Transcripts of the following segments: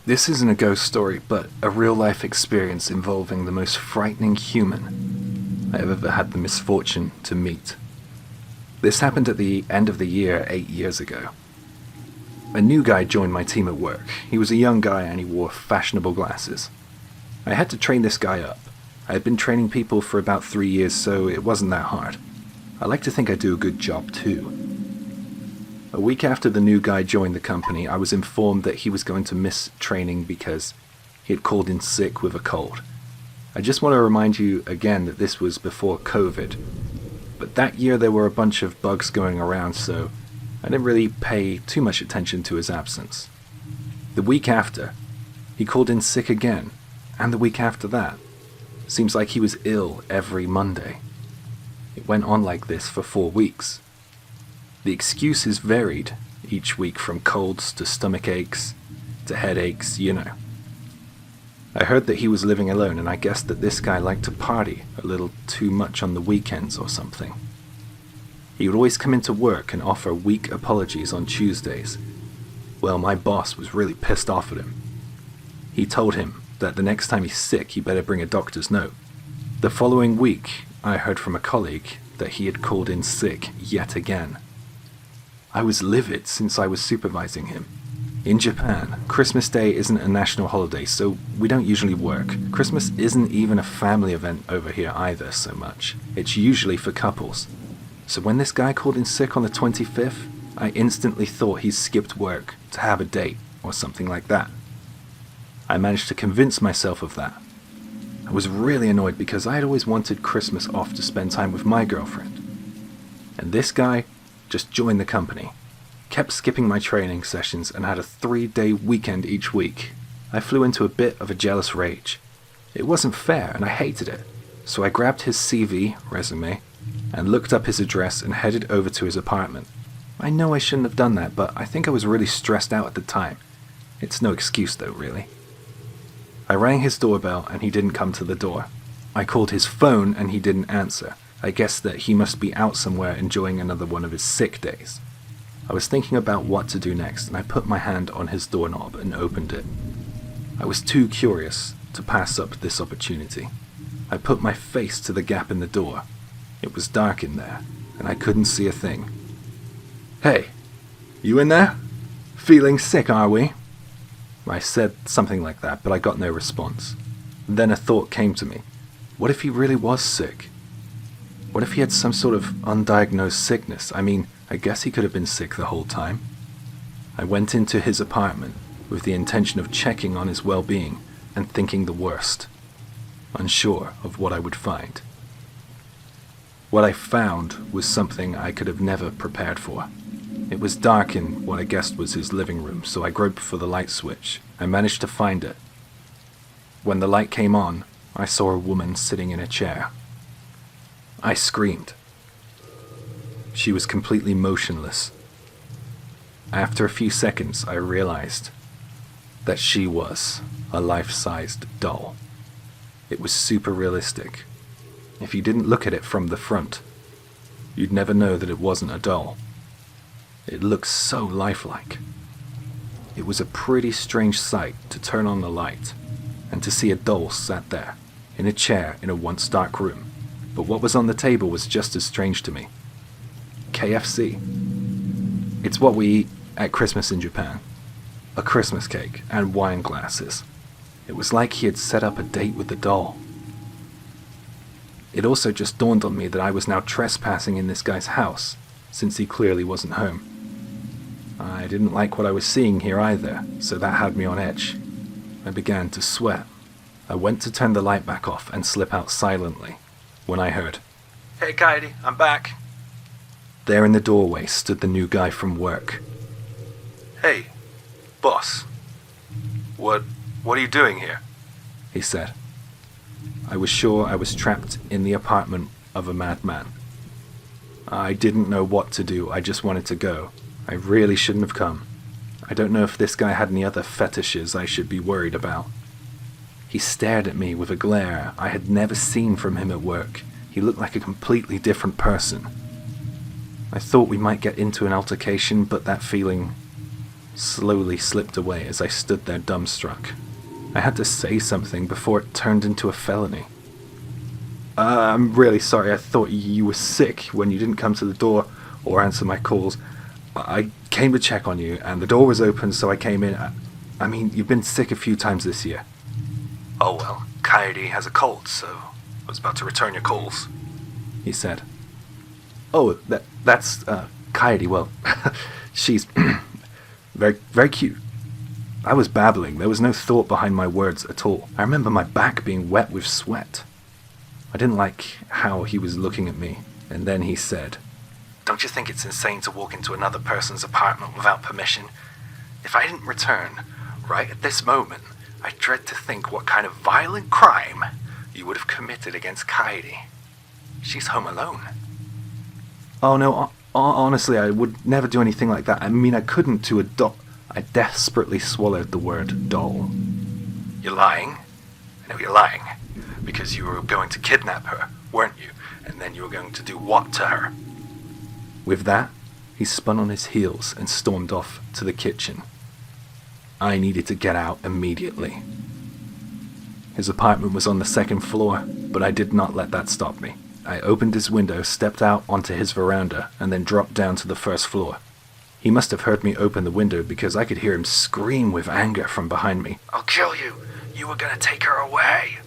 This isn't a ghost story, but a real-life experience involving the most frightening human I have ever had the misfortune to meet. This happened at the end of the year 8 years ago. A new guy joined my team at work. He was a young guy and he wore fashionable glasses. I had to train this guy up. I had been training people for about 3 years, so it wasn't that hard. I like to think I do a good job too. A week after the new guy joined the company, I was informed that he was going to miss training because he had called in sick with a cold. I just want to remind you again that this was before COVID. But that year there were a bunch of bugs going around, so I didn't really pay too much attention to his absence. The week after, he called in sick again, and the week after that. Seems like he was ill every Monday. It went on like this for 4 weeks. The excuses varied each week, from colds to stomach aches to headaches, you know. I heard that he was living alone, and I guessed that this guy liked to party a little too much on the weekends or something. He would always come into work and offer weak apologies on Tuesdays. Well, my boss was really pissed off at him. He told him that the next time he's sick, he better bring a doctor's note. The following week, I heard from a colleague that he had called in sick yet again. I was livid since I was supervising him. In Japan, Christmas Day isn't a national holiday, so we don't usually work. Christmas isn't even a family event over here either so much. It's usually for couples. So when this guy called in sick on the 25th, I instantly thought he skipped work to have a date or something like that. I managed to convince myself of that. I was really annoyed because I had always wanted Christmas off to spend time with my girlfriend. And this guy just joined the company, kept skipping my training sessions, and had a 3-day weekend each week. I flew into a bit of a jealous rage. It wasn't fair and I hated it. So I grabbed his resume, and looked up his address and headed over to his apartment. I know I shouldn't have done that, but I think I was really stressed out at the time. It's no excuse though, really. I rang his doorbell and he didn't come to the door. I called his phone and he didn't answer. I guessed that he must be out somewhere enjoying another one of his sick days. I was thinking about what to do next, and I put my hand on his doorknob and opened it. I was too curious to pass up this opportunity. I put my face to the gap in the door. It was dark in there, and I couldn't see a thing. "Hey, you in there? Feeling sick, are we?" I said something like that, but I got no response. Then a thought came to me. What if he really was sick? What if he had some sort of undiagnosed sickness? I mean, I guess he could have been sick the whole time. I went into his apartment with the intention of checking on his well-being and thinking the worst, unsure of what I would find. What I found was something I could have never prepared for. It was dark in what I guessed was his living room, so I groped for the light switch. I managed to find it. When the light came on, I saw a woman sitting in a chair. I screamed. She was completely motionless. After a few seconds, I realized that she was a life-sized doll. It was super realistic. If you didn't look at it from the front, you'd never know that it wasn't a doll. It looked so lifelike. It was a pretty strange sight to turn on the light and to see a doll sat there in a chair in a once dark room. But what was on the table was just as strange to me. KFC. It's what we eat at Christmas in Japan. A Christmas cake and wine glasses. It was like he had set up a date with the doll. It also just dawned on me that I was now trespassing in this guy's house, since he clearly wasn't home. I didn't like what I was seeing here either, so that had me on edge. I began to sweat. I went to turn the light back off and slip out silently, when I heard, "Hey Kaidi, I'm back." There in the doorway stood the new guy from work. "Hey, boss. What are you doing here?" he said. I was sure I was trapped in the apartment of a madman. I didn't know what to do. I just wanted to go. I really shouldn't have come. I don't know if this guy had any other fetishes I should be worried about. He stared at me with a glare I had never seen from him at work. He looked like a completely different person. I thought we might get into an altercation, but that feeling slowly slipped away as I stood there dumbstruck. I had to say something before it turned into a felony. I'm really sorry, I thought you were sick when you didn't come to the door or answer my calls. I came to check on you, and the door was open, so I came in. I mean, you've been sick a few times this year. Oh well, Coyote has a cold, so I was about to return your calls, he said. Oh, that's Coyote. Well, she's very, very cute. I was babbling. There was no thought behind my words at all. I remember my back being wet with sweat. I didn't like how he was looking at me, and then he said, "Don't you think it's insane to walk into another person's apartment without permission? If I didn't return, right at this moment, I dread to think what kind of violent crime you would have committed against Coyote. She's home alone." Oh no, honestly, I would never do anything like that. I mean, I couldn't to a doll. I desperately swallowed the word doll. You're lying? I know you're lying. Because you were going to kidnap her, weren't you? And then you were going to do what to her? With that, he spun on his heels and stormed off to the kitchen. I needed to get out immediately. His apartment was on the second floor, but I did not let that stop me. I opened his window, stepped out onto his veranda, and then dropped down to the first floor. He must have heard me open the window because I could hear him scream with anger from behind me. "I'll kill you! You were gonna take her away!"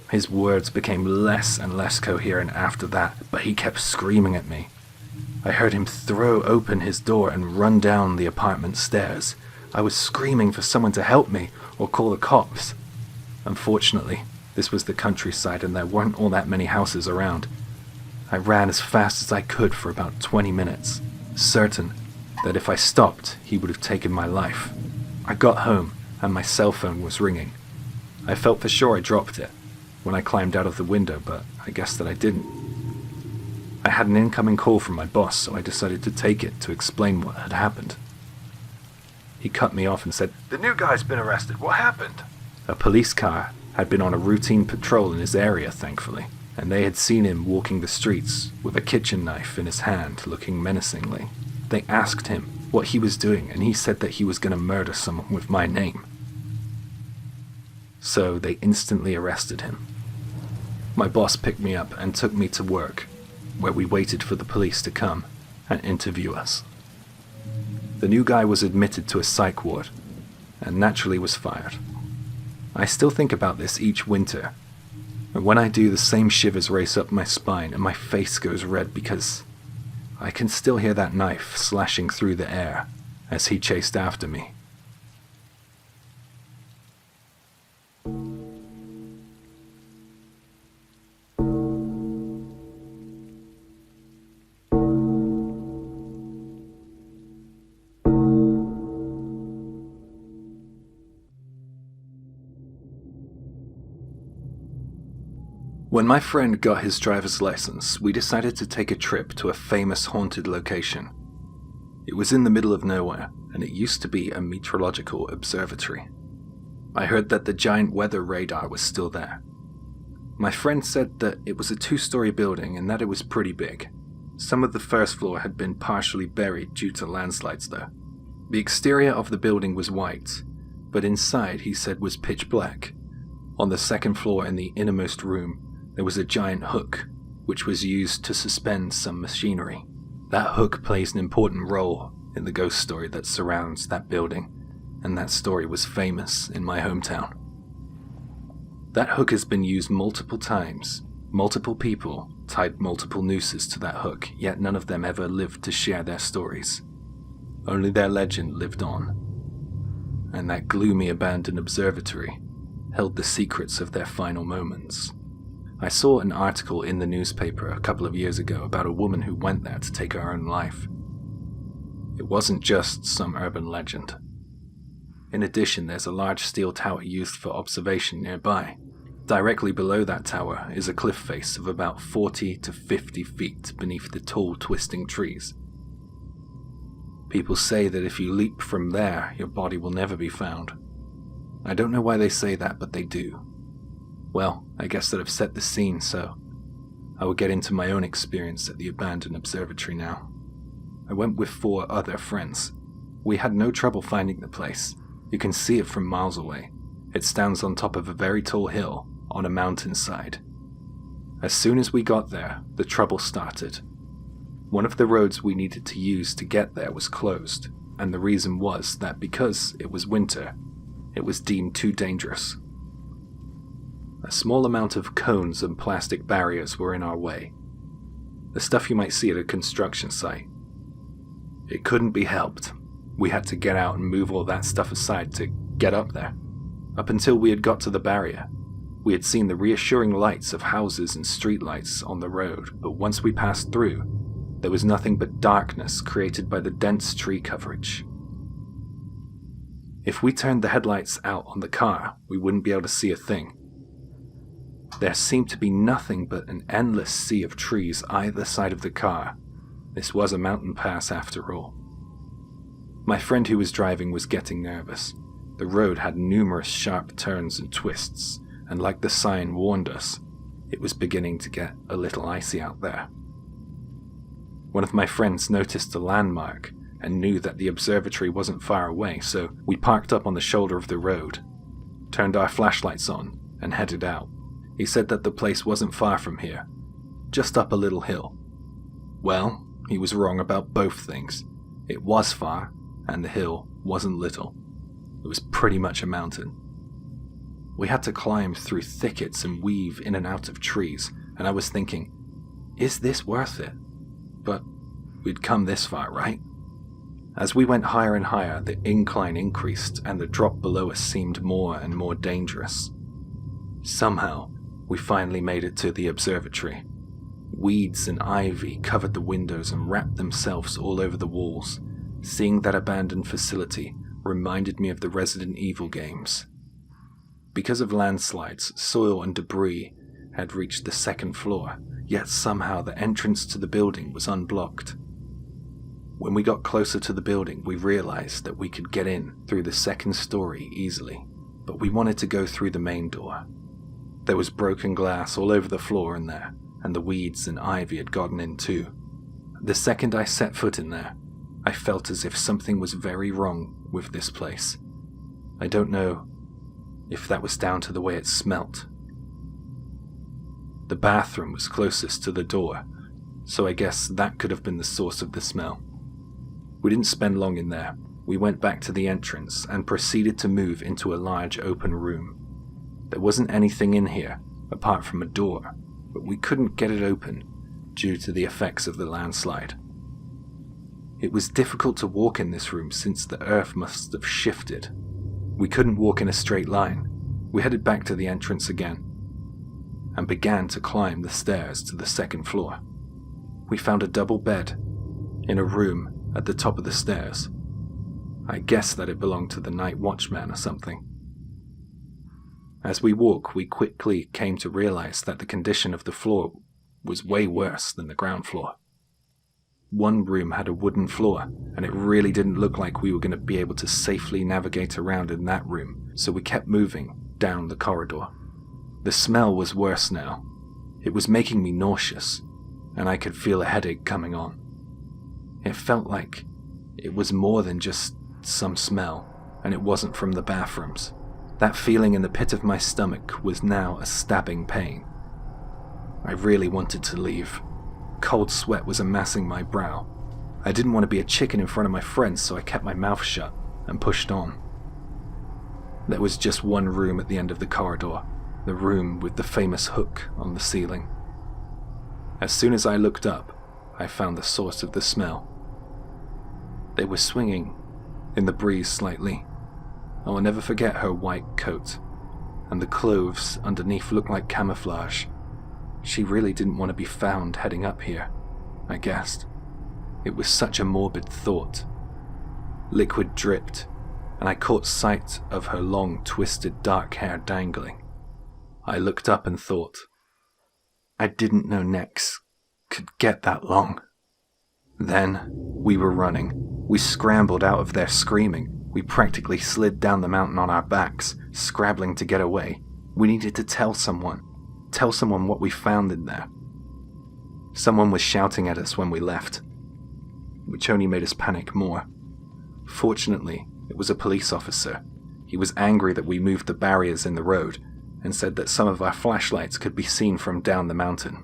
His words became less and less coherent after that, but he kept screaming at me. I heard him throw open his door and run down the apartment stairs. I was screaming for someone to help me or call the cops. Unfortunately, this was the countryside and there weren't all that many houses around. I ran as fast as I could for about 20 minutes, certain that if I stopped, he would have taken my life. I got home and my cell phone was ringing. I felt for sure I dropped it when I climbed out of the window, but I guess that I didn't. I had an incoming call from my boss, so I decided to take it to explain what had happened. He cut me off and said, "The new guy's been arrested. What happened?" A police car had been on a routine patrol in his area, thankfully, and they had seen him walking the streets with a kitchen knife in his hand, looking menacingly. They asked him what he was doing, and he said that he was going to murder someone with my name. So they instantly arrested him. My boss picked me up and took me to work, where we waited for the police to come and interview us. The new guy was admitted to a psych ward, and naturally was fired. I still think about this each winter, and when I do, the same shivers race up my spine and my face goes red because I can still hear that knife slashing through the air as he chased after me. When my friend got his driver's license, we decided to take a trip to a famous haunted location. It was in the middle of nowhere, and it used to be a meteorological observatory. I heard that the giant weather radar was still there. My friend said that it was a 2-story building and that it was pretty big. Some of the first floor had been partially buried due to landslides though. The exterior of the building was white, but inside, he said, was pitch black. On the second floor in the innermost room, there was a giant hook, which was used to suspend some machinery. That hook plays an important role in the ghost story that surrounds that building, and that story was famous in my hometown. That hook has been used multiple times. Multiple people tied multiple nooses to that hook, yet none of them ever lived to share their stories. Only their legend lived on. And that gloomy abandoned observatory held the secrets of their final moments. I saw an article in the newspaper a couple of years ago about a woman who went there to take her own life. It wasn't just some urban legend. In addition, there's a large steel tower used for observation nearby. Directly below that tower is a cliff face of about 40 to 50 feet beneath the tall, twisting trees. People say that if you leap from there, your body will never be found. I don't know why they say that, but they do. Well, I guess that I've set the scene, so I will get into my own experience at the abandoned observatory now. I went with 4 other friends. We had no trouble finding the place. You can see it from miles away. It stands on top of a very tall hill on a mountainside. As soon as we got there, the trouble started. One of the roads we needed to use to get there was closed, and the reason was that because it was winter, it was deemed too dangerous. A small amount of cones and plastic barriers were in our way. The stuff you might see at a construction site. It couldn't be helped. We had to get out and move all that stuff aside to get up there. Up until we had got to the barrier, we had seen the reassuring lights of houses and streetlights on the road, but once we passed through, there was nothing but darkness created by the dense tree coverage. If we turned the headlights out on the car, we wouldn't be able to see a thing. There seemed to be nothing but an endless sea of trees either side of the car. This was a mountain pass after all. My friend who was driving was getting nervous. The road had numerous sharp turns and twists, and like the sign warned us, it was beginning to get a little icy out there. One of my friends noticed a landmark and knew that the observatory wasn't far away, so we parked up on the shoulder of the road, turned our flashlights on, and headed out. He said that the place wasn't far from here, just up a little hill. Well, he was wrong about both things. It was far, and the hill wasn't little. It was pretty much a mountain. We had to climb through thickets and weave in and out of trees, and I was thinking, is this worth it? But we'd come this far, right? As we went higher and higher, the incline increased, and the drop below us seemed more and more dangerous. Somehow, we finally made it to the observatory. Weeds and ivy covered the windows and wrapped themselves all over the walls. Seeing that abandoned facility reminded me of the Resident Evil games. Because of landslides, soil and debris had reached the second floor, yet somehow the entrance to the building was unblocked. When we got closer to the building, we realized that we could get in through the second story easily, but we wanted to go through the main door. There was broken glass all over the floor in there, and the weeds and ivy had gotten in too. The second I set foot in there, I felt as if something was very wrong with this place. I don't know if that was down to the way it smelt. The bathroom was closest to the door, so I guess that could have been the source of the smell. We didn't spend long in there. We went back to the entrance and proceeded to move into a large open room. There wasn't anything in here apart from a door, but we couldn't get it open due to the effects of the landslide. It was difficult to walk in this room since the earth must have shifted. We couldn't walk in a straight line. We headed back to the entrance again and began to climb the stairs to the second floor. We found a double bed in a room at the top of the stairs. I guess that it belonged to the night watchman or something. As we walked, we quickly came to realize that the condition of the floor was way worse than the ground floor. One room had a wooden floor, and it really didn't look like we were going to be able to safely navigate around in that room, so we kept moving down the corridor. The smell was worse now. It was making me nauseous, and I could feel a headache coming on. It felt like it was more than just some smell, and it wasn't from the bathrooms. That feeling in the pit of my stomach was now a stabbing pain. I really wanted to leave. Cold sweat was amassing my brow. I didn't want to be a chicken in front of my friends, so I kept my mouth shut and pushed on. There was just one room at the end of the corridor, the room with the famous hook on the ceiling. As soon as I looked up, I found the source of the smell. They were swinging in the breeze slightly. I will never forget her white coat, and the clothes underneath looked like camouflage. She really didn't want to be found heading up here, I guessed. It was such a morbid thought. Liquid dripped, and I caught sight of her long, twisted, dark hair dangling. I looked up and thought, I didn't know necks could get that long. Then we were running. We scrambled out of there screaming. We practically slid down the mountain on our backs, scrabbling to get away. We needed to tell someone what we found in there. Someone was shouting at us when we left, which only made us panic more. Fortunately, it was a police officer. He was angry that we moved the barriers in the road and said that some of our flashlights could be seen from down the mountain.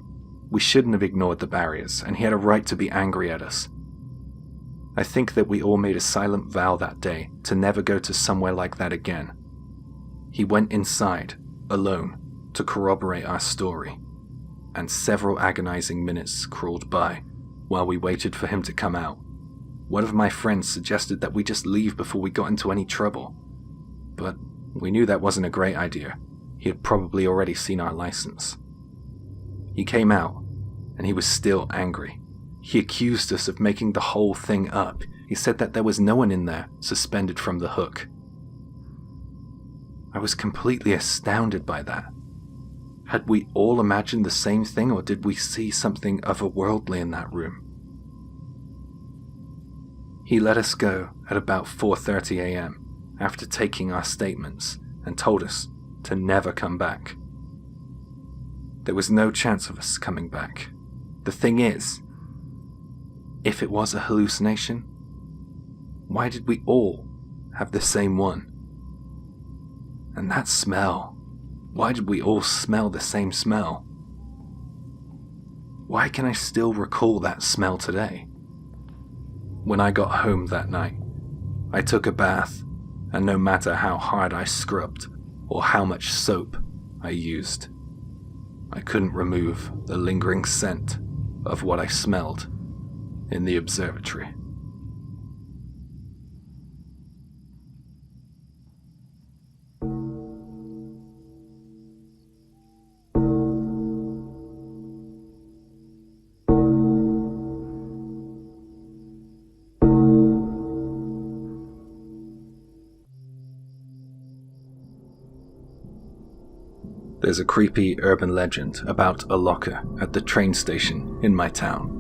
We shouldn't have ignored the barriers, and he had a right to be angry at us. I think that we all made a silent vow that day to never go to somewhere like that again. He went inside, alone, to corroborate our story, and several agonizing minutes crawled by while we waited for him to come out. One of my friends suggested that we just leave before we got into any trouble, but we knew that wasn't a great idea. He had probably already seen our license. He came out, and he was still angry. He accused us of making the whole thing up. He said that there was no one in there suspended from the hook. I was completely astounded by that. Had we all imagined the same thing, or did we see something otherworldly in that room? He let us go at about 4:30 a.m. after taking our statements and told us to never come back. There was no chance of us coming back. The thing is, if it was a hallucination, why did we all have the same one? And that smell, why did we all smell the same smell? Why can I still recall that smell today? When I got home that night, I took a bath, and no matter how hard I scrubbed or how much soap I used, I couldn't remove the lingering scent of what I smelled in the observatory. There's a creepy urban legend about a locker at the train station in my town.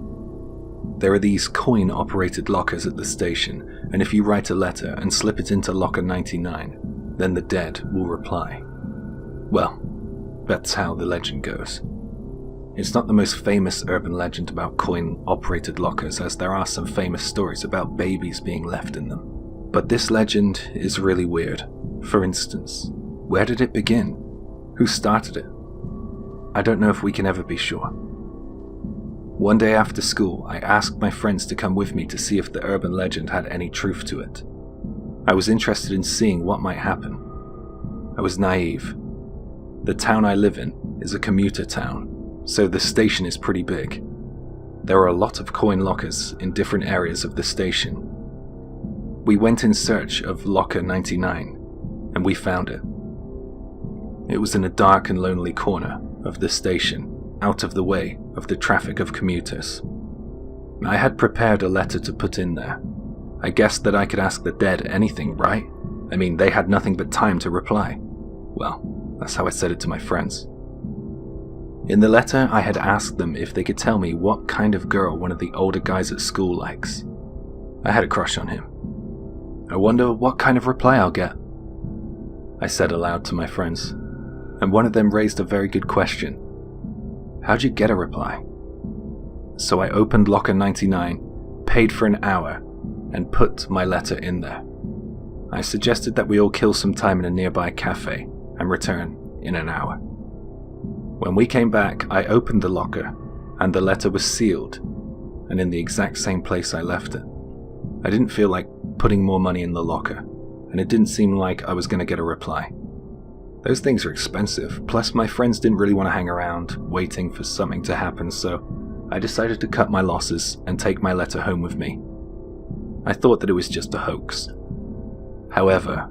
There are these coin-operated lockers at the station, and if you write a letter and slip it into locker 99, then the dead will reply. Well, that's how the legend goes. It's not the most famous urban legend about coin-operated lockers, as there are some famous stories about babies being left in them. But this legend is really weird. For instance, where did it begin? Who started it? I don't know if we can ever be sure. One day after school, I asked my friends to come with me to see if the urban legend had any truth to it. I was interested in seeing what might happen. I was naive. The town I live in is a commuter town, so the station is pretty big. There are a lot of coin lockers in different areas of the station. We went in search of locker 99, and we found it. It was in a dark and lonely corner of the station, out of the way of the traffic of commuters. I had prepared a letter to put in there. I guessed that I could ask the dead anything, right? I mean, they had nothing but time to reply. Well, that's how I said it to my friends. In the letter, I had asked them if they could tell me what kind of girl one of the older guys at school likes. I had a crush on him. I wonder what kind of reply I'll get. I said aloud to my friends, and one of them raised a very good question. How'd you get a reply? So I opened locker 99, paid for an hour, and put my letter in there. I suggested that we all kill some time in a nearby cafe and return in an hour. When we came back, I opened the locker, and the letter was sealed, and in the exact same place I left it. I didn't feel like putting more money in the locker, and it didn't seem like I was going to get a reply. Those things are expensive, plus my friends didn't really want to hang around waiting for something to happen, so I decided to cut my losses and take my letter home with me. I thought that it was just a hoax. However,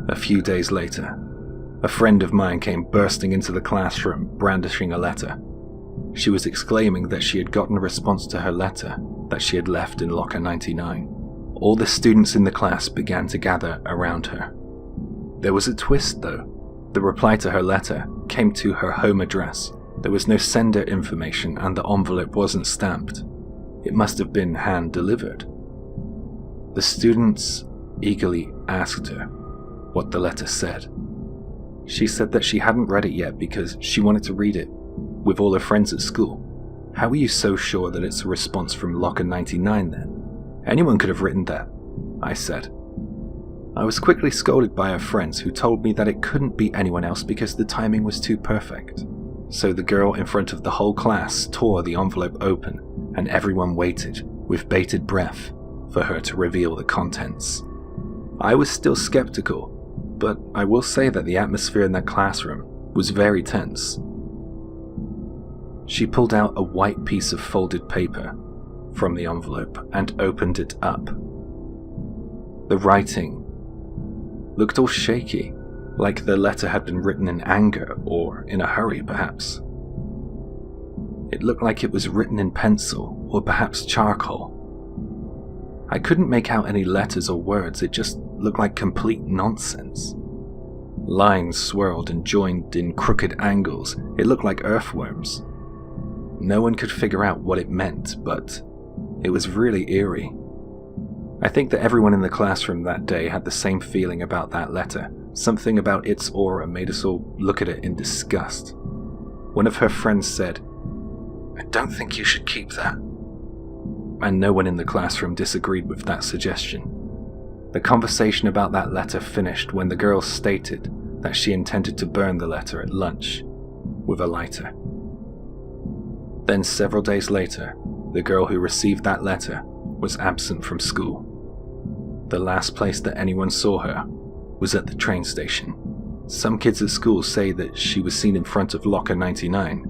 a few days later, a friend of mine came bursting into the classroom brandishing a letter. She was exclaiming that she had gotten a response to her letter that she had left in locker 99. All the students in the class began to gather around her. There was a twist though. The reply to her letter came to her home address. There was no sender information and the envelope wasn't stamped. It must have been hand-delivered. The students eagerly asked her what the letter said. She said that she hadn't read it yet because she wanted to read it with all her friends at school. How are you so sure that it's a response from locker 99 then? Anyone could have written that. I said. I was quickly scolded by her friends who told me that it couldn't be anyone else because the timing was too perfect. So the girl in front of the whole class tore the envelope open and everyone waited with bated breath for her to reveal the contents. I was still skeptical, but I will say that the atmosphere in that classroom was very tense. She pulled out a white piece of folded paper from the envelope and opened it up. The writing looked all shaky, like the letter had been written in anger or in a hurry, perhaps. It looked like it was written in pencil or perhaps charcoal. I couldn't make out any letters or words, it just looked like complete nonsense. Lines swirled and joined in crooked angles, it looked like earthworms. No one could figure out what it meant, but it was really eerie. I think that everyone in the classroom that day had the same feeling about that letter. Something about its aura made us all look at it in disgust. One of her friends said, "I don't think you should keep that." And no one in the classroom disagreed with that suggestion. The conversation about that letter finished when the girl stated that she intended to burn the letter at lunch with a lighter. Then several days later, the girl who received that letter was absent from school. The last place that anyone saw her was at the train station. Some kids at school say that she was seen in front of locker 99.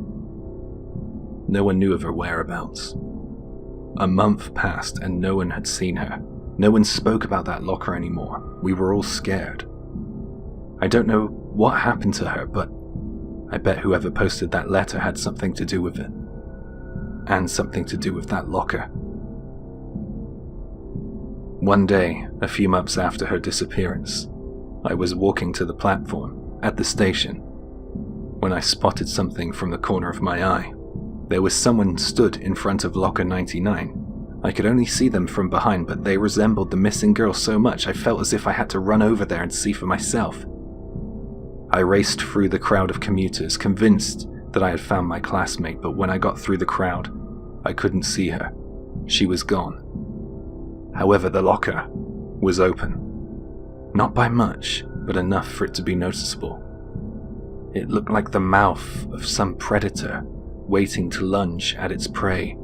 No one knew of her whereabouts. A month passed and no one had seen her. No one spoke about that locker anymore. We were all scared. I don't know what happened to her, but I bet whoever posted that letter had something to do with it. And something to do with that locker. One day, a few months after her disappearance, I was walking to the platform at the station when I spotted something from the corner of my eye. There was someone stood in front of locker 99. I could only see them from behind, but they resembled the missing girl so much I felt as if I had to run over there and see for myself. I raced through the crowd of commuters, convinced that I had found my classmate, but when I got through the crowd, I couldn't see her. She was gone. However, the locker was open. Not by much, but enough for it to be noticeable. It looked like the mouth of some predator waiting to lunge at its prey.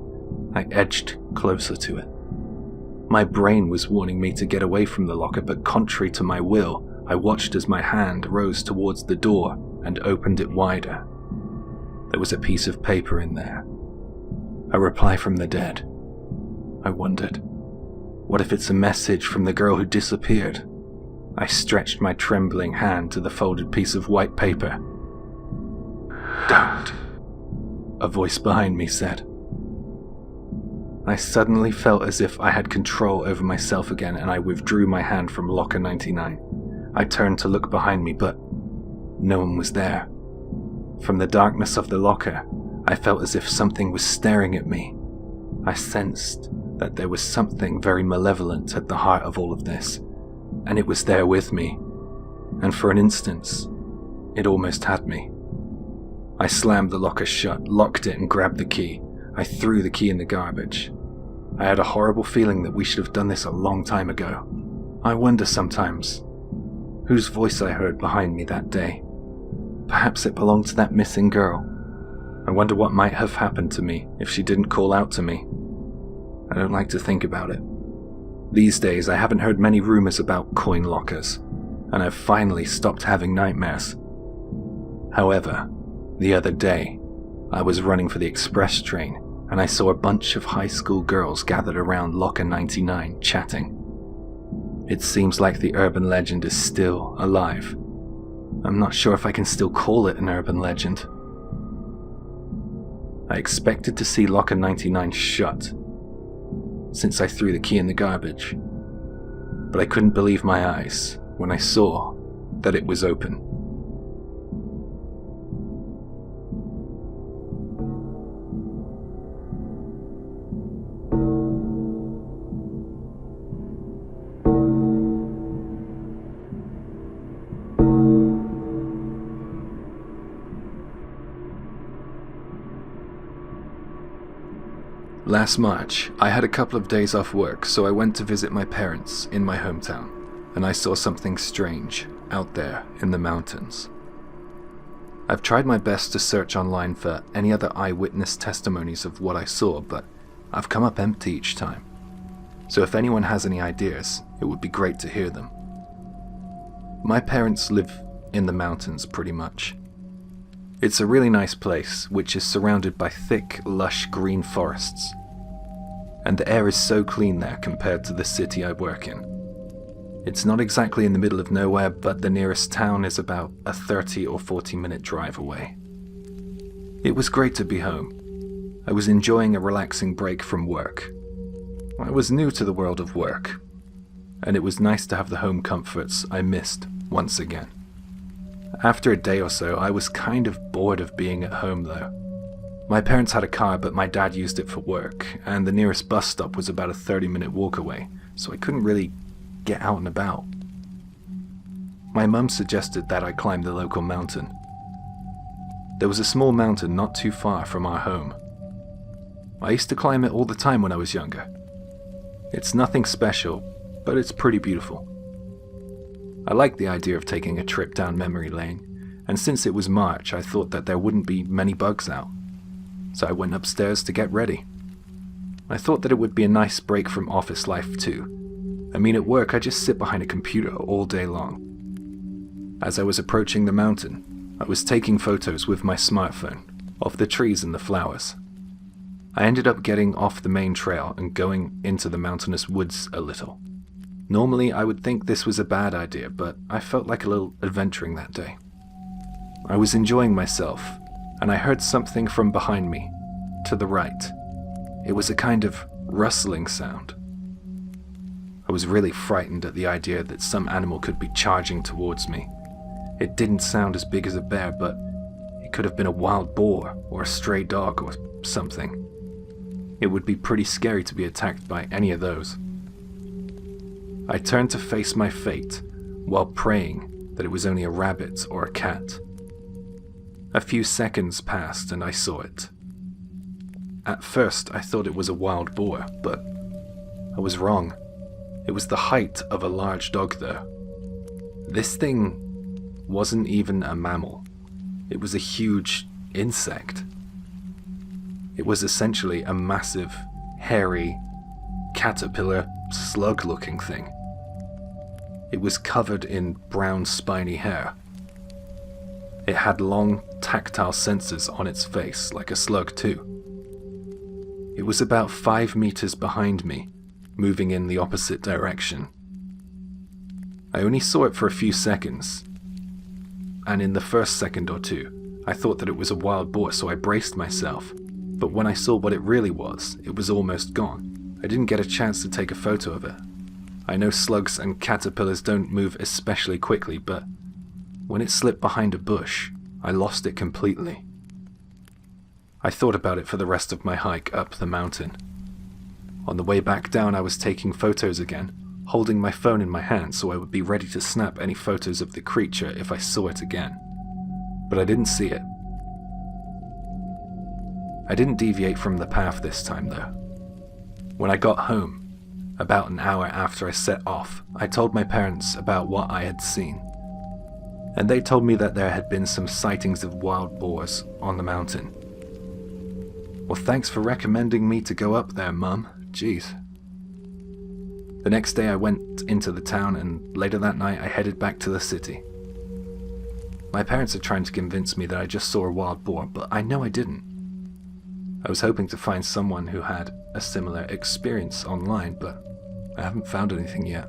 I edged closer to it. My brain was warning me to get away from the locker, but contrary to my will, I watched as my hand rose towards the door and opened it wider. There was a piece of paper in there. A reply from the dead. I wondered, what if it's a message from the girl who disappeared? I stretched my trembling hand to the folded piece of white paper. "Don't," a voice behind me said. I suddenly felt as if I had control over myself again, and I withdrew my hand from locker 99. I turned to look behind me, but no one was there. From the darkness of the locker, I felt as if something was staring at me. I sensed that there was something very malevolent at the heart of all of this, and it was there with me, and for an instant, it almost had me. I slammed the locker shut, locked it, and grabbed the key. I threw the key in the garbage. I had a horrible feeling that we should have done this a long time ago. I wonder sometimes whose voice I heard behind me that day. Perhaps it belonged to that missing girl. I wonder what might have happened to me if she didn't call out to me. I don't like to think about it. These days, I haven't heard many rumors about coin lockers, and I've finally stopped having nightmares. However, the other day, I was running for the express train, and I saw a bunch of high school girls gathered around locker 99 chatting. It seems like the urban legend is still alive. I'm not sure if I can still call it an urban legend. I expected to see locker 99 shut, since I threw the key in the garbage, but I couldn't believe my eyes when I saw that it was open. Last March, I had a couple of days off work, so I went to visit my parents in my hometown, and I saw something strange out there in the mountains. I've tried my best to search online for any other eyewitness testimonies of what I saw, but I've come up empty each time. So if anyone has any ideas, it would be great to hear them. My parents live in the mountains pretty much. It's a really nice place, which is surrounded by thick, lush green forests. And the air is so clean there compared to the city I work in. It's not exactly in the middle of nowhere, but the nearest town is about a 30 or 40-minute drive away. It was great to be home. I was enjoying a relaxing break from work. I was new to the world of work, and it was nice to have the home comforts I missed once again. After a day or so, I was kind of bored of being at home though. My parents had a car, but my dad used it for work, and the nearest bus stop was about a 30-minute walk away, so I couldn't really get out and about. My mum suggested that I climb the local mountain. There was a small mountain not too far from our home. I used to climb it all the time when I was younger. It's nothing special, but it's pretty beautiful. I liked the idea of taking a trip down memory lane, and since it was March, I thought that there wouldn't be many bugs out. So I went upstairs to get ready. I thought that it would be a nice break from office life too. I mean, at work, I just sit behind a computer all day long. As I was approaching the mountain, I was taking photos with my smartphone of the trees and the flowers. I ended up getting off the main trail and going into the mountainous woods a little. Normally, I would think this was a bad idea, but I felt like a little adventuring that day. I was enjoying myself, and I heard something from behind me, to the right. It was a kind of rustling sound. I was really frightened at the idea that some animal could be charging towards me. It didn't sound as big as a bear, but it could have been a wild boar or a stray dog or something. It would be pretty scary to be attacked by any of those. I turned to face my fate while praying that it was only a rabbit or a cat. A few seconds passed and I saw it. At first I thought it was a wild boar, but I was wrong. It was the height of a large dog though. This thing wasn't even a mammal. It was a huge insect. It was essentially a massive, hairy, caterpillar, slug-looking thing. It was covered in brown spiny hair. It had long, tactile sensors on its face, like a slug too. It was about 5 meters behind me, moving in the opposite direction. I only saw it for a few seconds, and in the first second or two, I thought that it was a wild boar, so I braced myself. But when I saw what it really was, it was almost gone. I didn't get a chance to take a photo of it. I know slugs and caterpillars don't move especially quickly, but when it slipped behind a bush, I lost it completely. I thought about it for the rest of my hike up the mountain. On the way back down, I was taking photos again, holding my phone in my hand so I would be ready to snap any photos of the creature if I saw it again. But I didn't see it. I didn't deviate from the path this time though. When I got home, about an hour after I set off, I told my parents about what I had seen. And they told me that there had been some sightings of wild boars on the mountain. Well, thanks for recommending me to go up there, Mum. Jeez. The next day I went into the town, and later that night I headed back to the city. My parents are trying to convince me that I just saw a wild boar, but I know I didn't. I was hoping to find someone who had a similar experience online, but I haven't found anything yet.